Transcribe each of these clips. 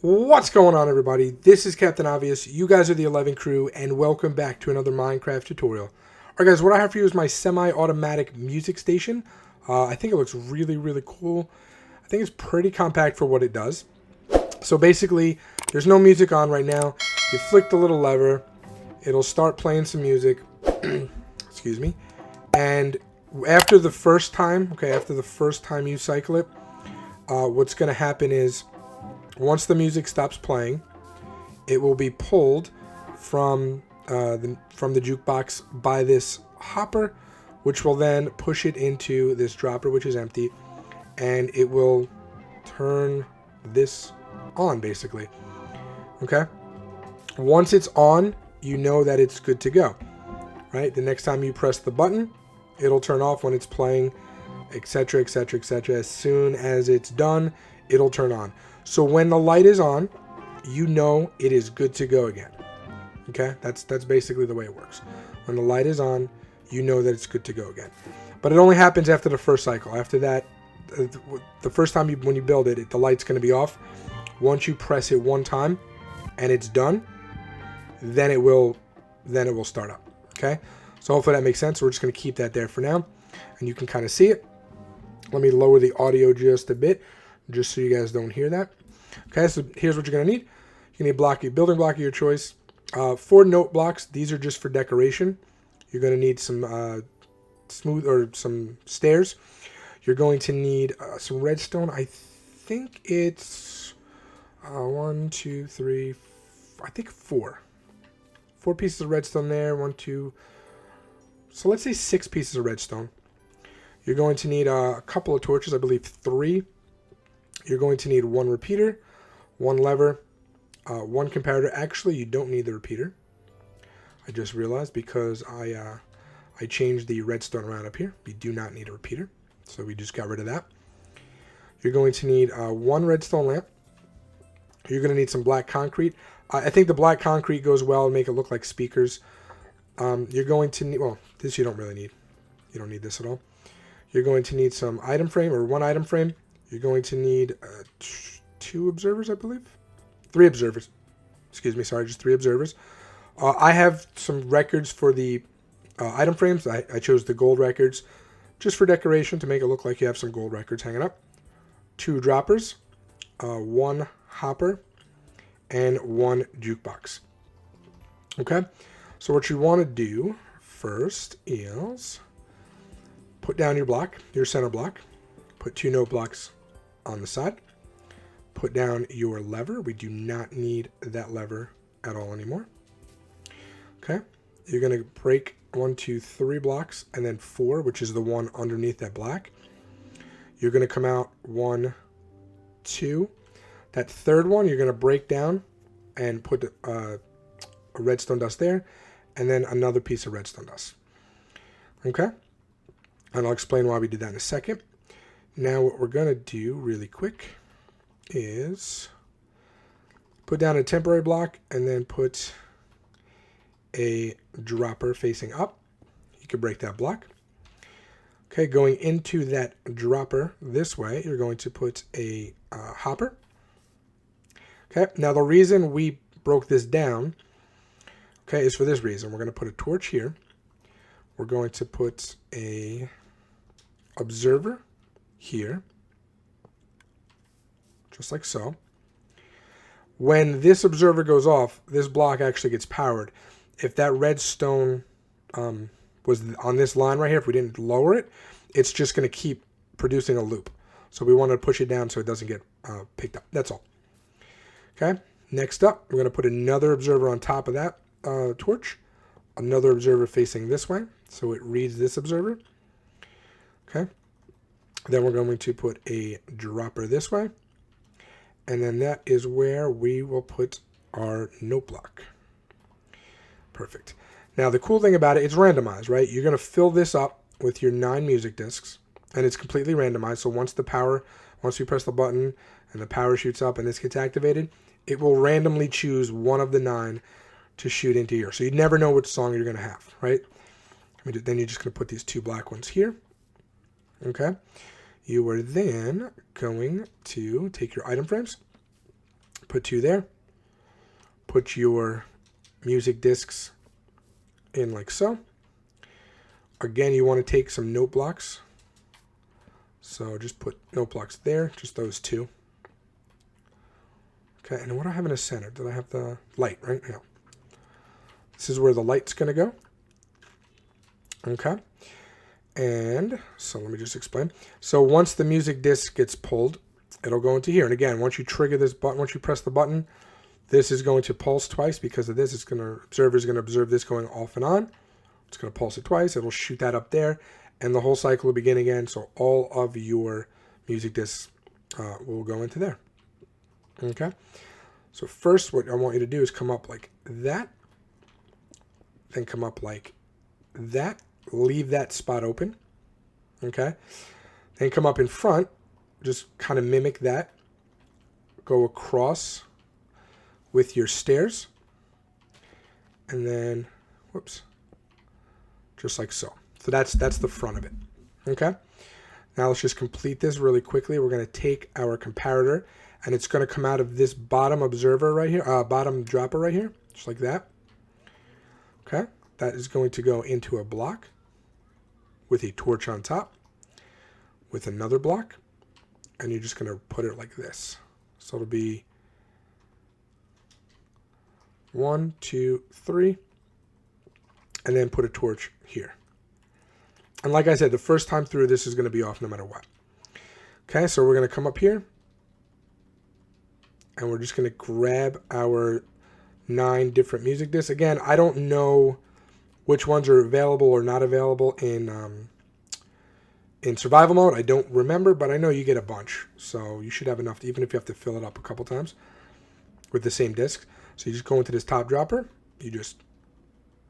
What's going on, everybody? This is Captain Obvious. You guys are the 11 crew, and welcome back to another Minecraft tutorial. Alright guys, what I have for you is my semi-automatic music station. I think it looks really cool. I think it's pretty compact for what it does. So basically, there's no music on right now. You flick the little lever, it'll start playing some music. Excuse me. And after the first time, you cycle it, what's going to happen is, once the music stops playing, it will be pulled from the jukebox by this hopper, which will then push it into this dropper, which is empty, and it will turn this on, basically. Okay? Once it's on, you know that it's good to go, right? The next time you press the button, it'll turn off when it's playing, etc., etc., etc. As soon as it's done, it'll turn on. So when the light is on, you know it is good to go again. Okay? That's basically the way it works. When the light is on, you know that it's good to go again. But it only happens after the first cycle. After that, the first time when you build it, the light's going to be off. Once you press it one time and it's done, then it will start up. Okay? So hopefully that makes sense. We're just going to keep that there for now, and you can kind of see it. Let me lower the audio just a bit, just so you guys don't hear that. Okay, so here's what you're going to need. You need a building block of your choice. 4 note blocks. These are just for decoration. You're going to need some some stairs. You're going to need some redstone. I think it's 1, 2, 3, I think 4. 4 pieces of redstone there. 1, 2. So let's say 6 pieces of redstone. You're going to need a couple of torches, I believe 3. You're going to need 1 repeater, 1 lever, 1 comparator. Actually, you don't need the repeater. I just realized because I changed the redstone around up here. We do not need a repeater, so we just got rid of that. You're going to need 1 redstone lamp. You're going to need some black concrete. I think the black concrete goes well and make it look like speakers. You're going to need, well, this you don't really need. You don't need this at all. You're going to need some item frame, or 1 item frame. You're going to need 2 observers, I believe. 3 observers. Excuse me, sorry, just 3 observers. I have some records for the item frames. I chose the gold records just for decoration to make it look like you have some gold records hanging up. 2 droppers, 1 hopper, and 1 jukebox. Okay? So what you want to do first is put down your block, your center block. Put 2 note blocks on the side. Put down your lever. We do not need that lever at all anymore. Okay. You're going to break 1, 2, 3 blocks, and then 4, which is the one underneath that black. You're going to come out 1, 2. That third one, you're going to break down and put a redstone dust there, and then another piece of redstone dust. Okay. And I'll explain why we did that in a second. Now what we're going to do really quick is put down a temporary block and then put a dropper facing up. You can break that block. Okay, going into that dropper this way, you're going to put a hopper. Okay, now the reason we broke this down, okay, is for this reason. We're going to put a torch here. We're going to put a observer here, just like so. When this observer goes off, this block actually gets powered. If that redstone was on this line right here, if we didn't lower it, it's just going to keep producing a loop. So we want to push it down so it doesn't get picked up. That's all. Okay. Next up, we're going to put another observer on top of that torch. Another observer facing this way, so it reads this observer. Okay. Then we're going to put a dropper this way. And then that is where we will put our note block. Perfect. Now the cool thing about it, it's randomized, right? You're going to fill this up with your 9 music discs, and it's completely randomized. So once you press the button and the power shoots up and this gets activated, it will randomly choose one of the 9 to shoot into here. So you never know which song you're going to have, right? Then you're just going to put these 2 black ones here. Okay. You are then going to take your item frames, Put 2 there. Put your music discs in like so. Again, you want to take some note blocks. So just put note blocks there, just those 2. Okay, and what do I have in the center? Did I have the light, right? No. This is where the light's going to go. Okay. And so let me just explain. So once the music disc gets pulled, it'll go into here. And again, once you trigger this button, once you press the button, this is going to pulse twice because of this. It's going to, observer's going to observe this going off and on. It's going to pulse it twice. It'll shoot that up there. And the whole cycle will begin again. So all of your music discs will go into there. Okay. So first, what I want you to do is come up like that. Then come up like that. Leave that spot open. Okay. Then come up in front. Just kind of mimic that. Go across with your stairs. And then, whoops. Just like so. So that's the front of it. Okay. Now let's just complete this really quickly. We're going to take our comparator, and it's going to come out of this bottom observer right here, bottom dropper right here, just like that. Okay. That is going to go into a block with a torch on top, with another block, and you're just going to put it like this. So it'll be 1, 2, 3, and then put a torch here. And like I said, the first time through, this is going to be off no matter what. Okay, so we're going to come up here, and we're just going to grab our 9 different music discs. Again, I don't know which ones are available or not available in survival mode. I don't remember, but I know you get a bunch. So you should have enough, even if you have to fill it up a couple times with the same disc. So you just go into this top dropper. You just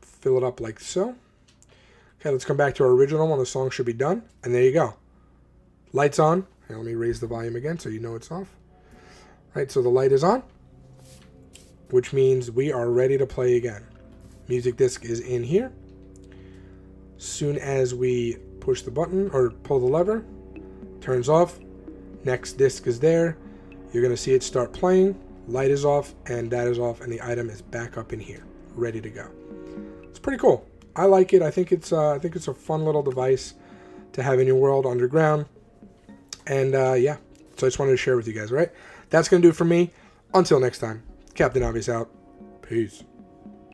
fill it up like so. Okay, let's come back to our original one. The song should be done. And there you go. Lights on. Here, let me raise the volume again so you know it's off. All right, so the light is on, which means we are ready to play again. Music disc is in here. Soon as we push the button or pull the lever, turns off. Next disc is there. You're going to see it start playing. Light is off, and that is off, and the item is back up in here, ready to go. It's pretty cool. I like it. I think it's a fun little device to have in your world underground. And yeah, so I just wanted to share with you guys. All right, that's going to do it for me. Until next time, Captain Obvious out. Peace.